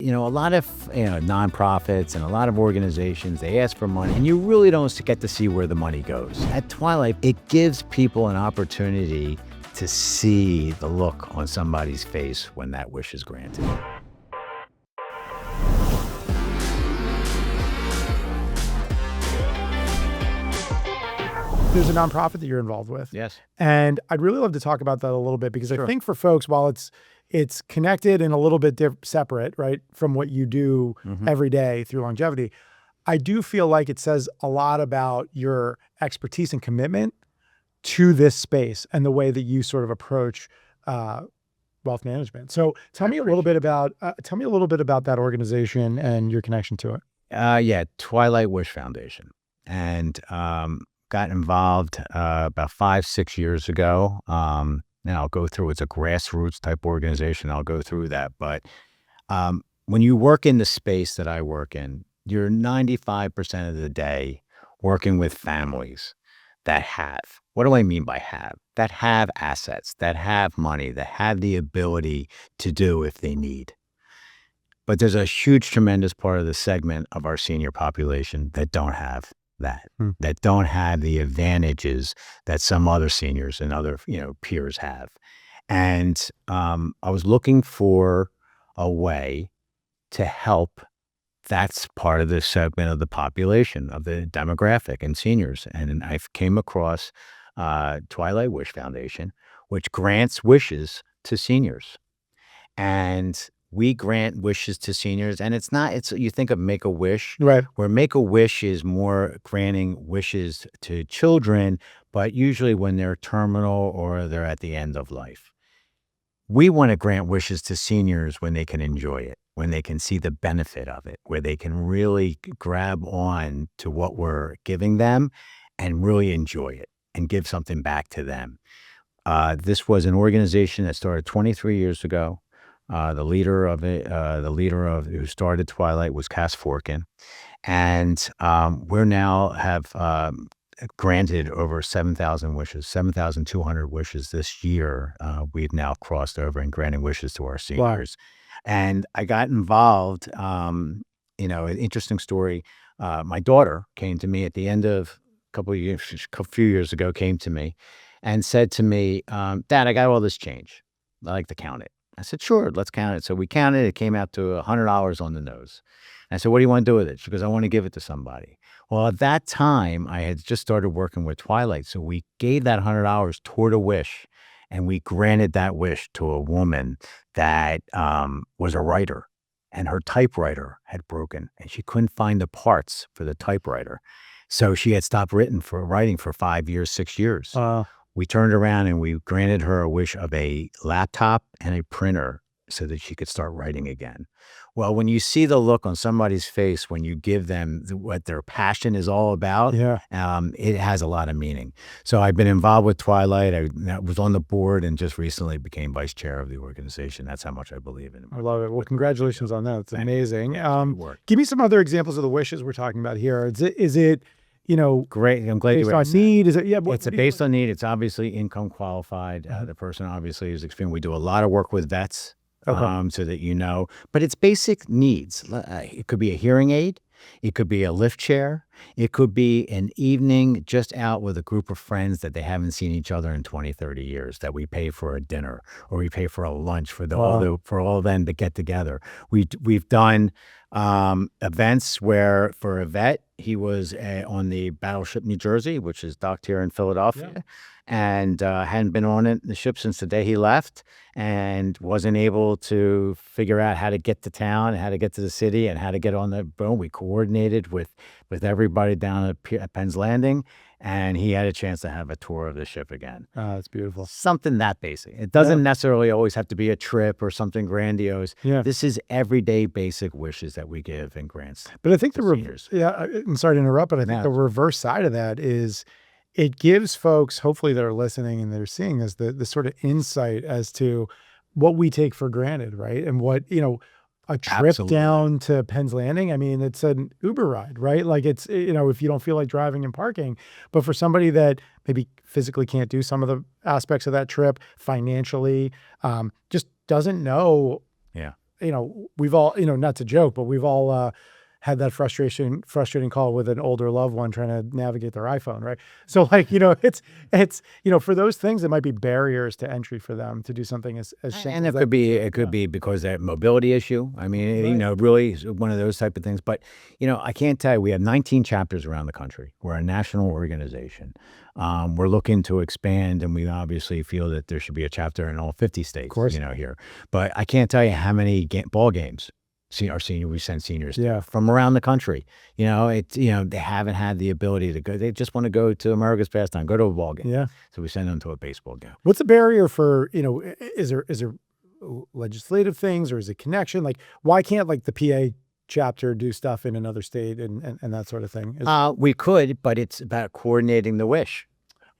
You know, a lot of nonprofits and a lot of organizations, they ask for money, and you really don't get to see where the money goes. At Twilight, it gives people an opportunity to see the look on somebody's face when that wish is granted. There's a nonprofit that you're involved with. Yes. And I'd really love to talk about that a little bit, because Sure. I think for folks, while it's connected and a little bit separate, right, from what you do every day through longevity, I do feel like it says a lot about your expertise and commitment to this space and the way that you sort of approach wealth management. So tell me a little bit about that organization and your connection to it. Yeah, Twilight Wish Foundation. And got involved about 5-6 years ago. And I'll go through, it's a grassroots type organization. I'll go through that. But when you work in the space that I work in, you're 95% of the day working with families that have, what do I mean by have? That have assets, that have money, that have the ability to do if they need. But there's a huge, tremendous part of the segment of our senior population that don't have that don't have the advantages that some other seniors and other, peers have. And I was looking for a way to help that's part of the segment of the population, of the demographic and seniors. And I came across Twilight Wish Foundation, which grants wishes to seniors. And we grant wishes to seniors, and you think of Make-A-Wish, Right. where Make-A-Wish is more granting wishes to children, but usually when they're terminal or they're at the end of life. We want to grant wishes to seniors when they can enjoy it, when they can see the benefit of it, where they can really grab on to what we're giving them and really enjoy it and give something back to them. This was an organization that started 23 years ago. The leader who started Twilight was Cass Forkin. And we're now have granted over 7,000 wishes, 7,200 wishes this year. We've now crossed over and granting wishes to our seniors. Wow. And I got involved, an interesting story. My daughter came to me at the end of a few years ago, came to me and said to me, Dad, I got all this change. I like to count it. I said, sure, let's count it. So we counted, it came out to $100 on the nose. And I said, what do you want to do with it? She goes, I want to give it to somebody. Well, at that time, I had just started working with Twilight. So we gave that $100 toward a wish, and we granted that wish to a woman that was a writer, and her typewriter had broken, and she couldn't find the parts for the typewriter. So she had stopped writing for 5 years, 6 years. We turned around and we granted her a wish of a laptop and a printer so that she could start writing again. Well, when you see the look on somebody's face when you give them what their passion is all about, it has a lot of meaning. So I've been involved with Twilight. I was on the board and just recently became vice chair of the organization. That's how much I believe in it. I love it. Well, congratulations on that. It's amazing. Give me some other examples of the wishes we're talking about here. Is it great. I'm glad based on need? Is it? Yeah. It's based on need. It's obviously income qualified. The person obviously is experienced. We do a lot of work with vets, so that but it's basic needs. It could be a hearing aid. It could be a lift chair. It could be an evening just out with a group of friends that they haven't seen each other in 20, 30 years, that we pay for a dinner or we pay for a lunch for all of them to get together. We've done events where for a vet, he was on the Battleship New Jersey, which is docked here in Philadelphia, and hadn't been on the ship since the day he left, and wasn't able to figure out how to get to town, how to get to the city, and how to get on the boat. We coordinated with everybody down at Penn's Landing, and he had a chance to have a tour of the ship again. Oh, that's beautiful. Something that basic. It doesn't necessarily always have to be a trip or something grandiose. Yeah. This is everyday basic wishes that we give and grants. But I think seniors. I'm sorry to interrupt, but I think the reverse side of that is it gives folks, hopefully that are listening and they're seeing this, the sort of insight as to what we take for granted, right? And what, a trip down to Penn's Landing, I mean, it's an Uber ride, right? Like it's, if you don't feel like driving and parking, but for somebody that maybe physically can't do some of the aspects of that trip financially, just doesn't know we've all, not to joke, but we've all had that frustrating call with an older loved one trying to navigate their iPhone, right? So like, it's for those things, it might be barriers to entry for them to do something as simple And as it that. could be it could be because of that mobility issue. I mean, Right. really is one of those type of things. But I can't tell you, we have 19 chapters around the country. We're a national organization. We're looking to expand, and we obviously feel that there should be a chapter in all 50 Of states. course. Here. But I can't tell you how many ball games. We send seniors to Yeah. from around the country. They haven't had the ability to go. They just want to go to America's pastime, go to a ball game. Yeah. So we send them to a baseball game. What's the barrier for, is there legislative things, or is it connection? Like, why can't like the PA chapter do stuff in another state and that sort of thing? We could, but it's about coordinating the wish.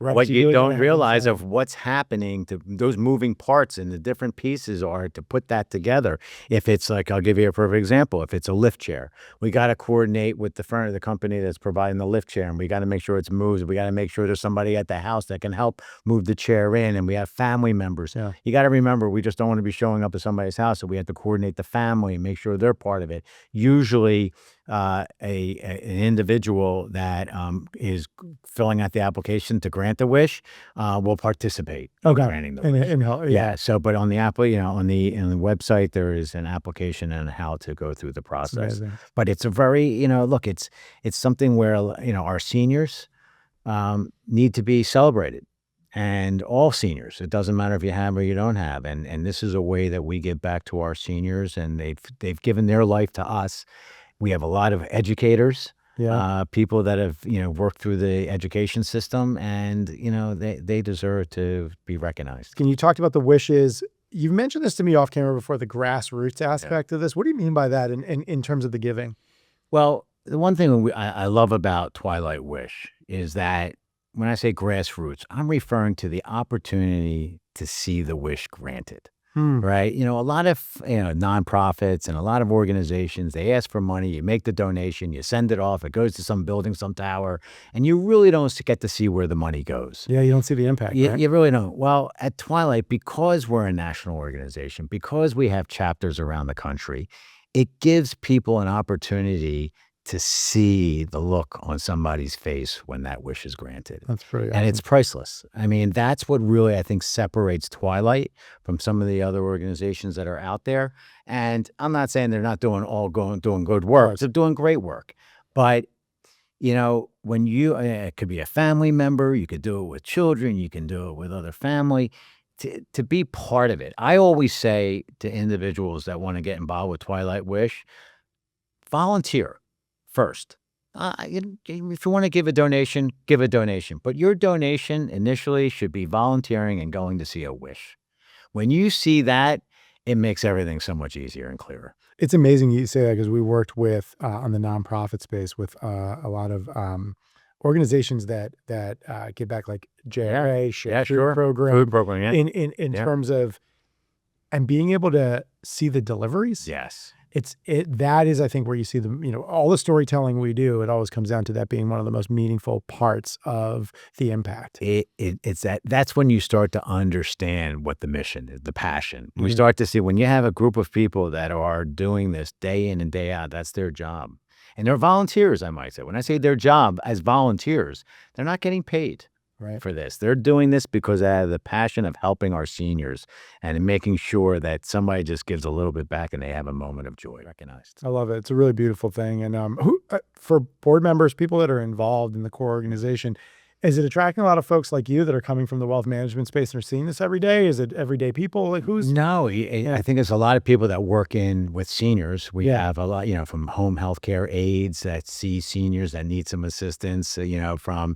Right. What So you really gotta don't have realize inside. of what's happening to those moving parts and the different pieces are to put that together. If it's like, I'll give you a perfect example. If it's a lift chair, we got to coordinate with the front of the company that's providing the lift chair, and we got to make sure it's moved. We got to make sure there's somebody at the house that can help move the chair in, and we have family members. Yeah. You got to remember, we just don't want to be showing up at somebody's house, so we have to coordinate the family and make sure they're part of it. Usually, an individual that is filling out the application to grant the wish will participate in Okay. granting the And, wish. and help, Yeah. So, but on the app, on the website, there is an application and how to go through the It's process. amazing. But it's a very, look, it's something where our seniors need to be celebrated. And all seniors, it doesn't matter if you have or you don't have, and this is a way that we give back to our seniors, and they've given their life to us. We have a lot of educators, Yeah. people that have worked through the education system, and they deserve to be recognized. Can you talk about the wishes? You've mentioned this to me off camera before, the grassroots aspect of this. What do you mean by that in terms of the giving? Well, the one thing I love about Twilight Wish is that when I say grassroots, I'm referring to the opportunity to see the wish granted. Hmm. Right. A lot of nonprofits and a lot of organizations, they ask for money, you make the donation, you send it off, it goes to some building, some tower, and you really don't get to see where the money goes. Yeah, you don't see the impact, right? You really don't. Well, at Twilight, because we're a national organization, because we have chapters around the country, it gives people an opportunity to see the look on somebody's face when that wish is granted. That's pretty And awesome. it's priceless. I mean, that's what really, I think, separates Twilight from some of the other organizations that are out there. And I'm not saying they're not doing good work. course. They're doing great work. But, when it could be a family member, you could do it with children, you can do it with other family, to be part of it. I always say to individuals that want to get involved with Twilight Wish, volunteer first. If you want to give a donation, give a donation. But your donation initially should be volunteering and going to see a wish. When you see that, it makes everything so much easier and clearer. It's amazing you say that, because we worked with on the nonprofit space with a lot of organizations that give back, like JRA, Shared Food Program, Food program, yeah. in Yeah. terms of, and being able to see the deliveries. Yes. That is, I think, where you see all the storytelling we do. It always comes down to that being one of the most meaningful parts of the impact. That's when you start to understand what the mission is, the passion. We Mhm. start to see when you have a group of people that are doing this day in and day out, that's their job. And they're volunteers, I might say. When I say their job as volunteers, they're not getting paid Right. for this. They're doing this because they have the passion of helping our seniors and making sure that somebody just gives a little bit back and they have a moment of joy recognized. I love it. It's a really beautiful thing. And for board members, people that are involved in the core organization, is it attracting a lot of folks like you that are coming from the wealth management space and are seeing this every day? Is it everyday people? Like, who's? No, I think there's a lot of people that work with seniors. We Yeah. have a lot, from home healthcare aides that see seniors that need some assistance, from,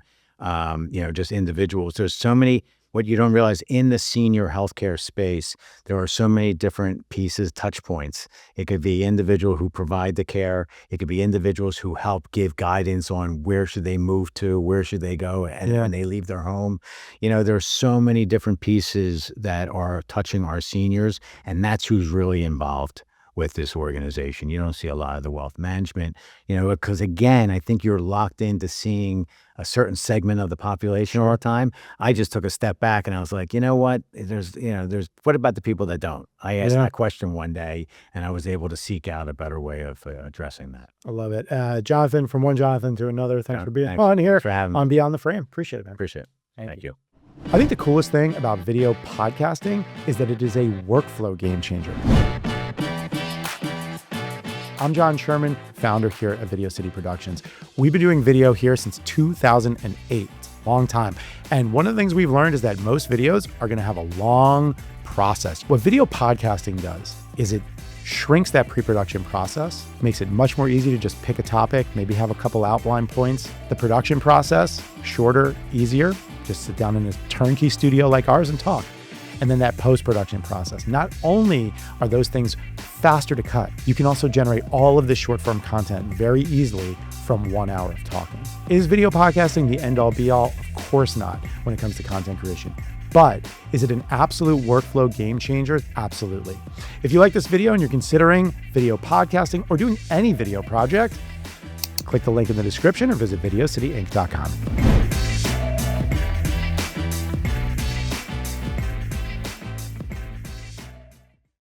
just individuals. There's so many, what you don't realize in the senior healthcare space, there are so many different pieces, touch points. It could be individuals who provide the care. It could be individuals who help give guidance on where should they move to, where should they go, and Yeah. when they leave their home. There's so many different pieces that are touching our seniors, and that's who's really involved with this organization. You don't see a lot of the wealth management, because again, I think you're locked into seeing a certain segment of the population all the time. I just took a step back and I was like, you know what? There's what about the people that don't? I asked that question one day and I was able to seek out a better way of addressing that. I love it. Jonathan, from one Jonathan to another, thanks for being on here on Beyond the Frame. Appreciate it, man. Appreciate it. Thank you. I think the coolest thing about video podcasting is that it is a workflow game changer. I'm John Sherman, founder here at Video City Productions. We've been doing video here since 2008, long time. And one of the things we've learned is that most videos are going to have a long process. What video podcasting does is it shrinks that pre-production process, makes it much more easy to just pick a topic, maybe have a couple outline points. The production process, shorter, easier. Just sit down in a turnkey studio like ours and talk. And then that post-production process. Not only are those things faster to cut, you can also generate all of this short-form content very easily from 1 hour of talking. Is video podcasting the end-all be-all? Of course not when it comes to content creation. But is it an absolute workflow game changer? Absolutely. If you like this video and you're considering video podcasting or doing any video project, click the link in the description or visit videocityinc.com.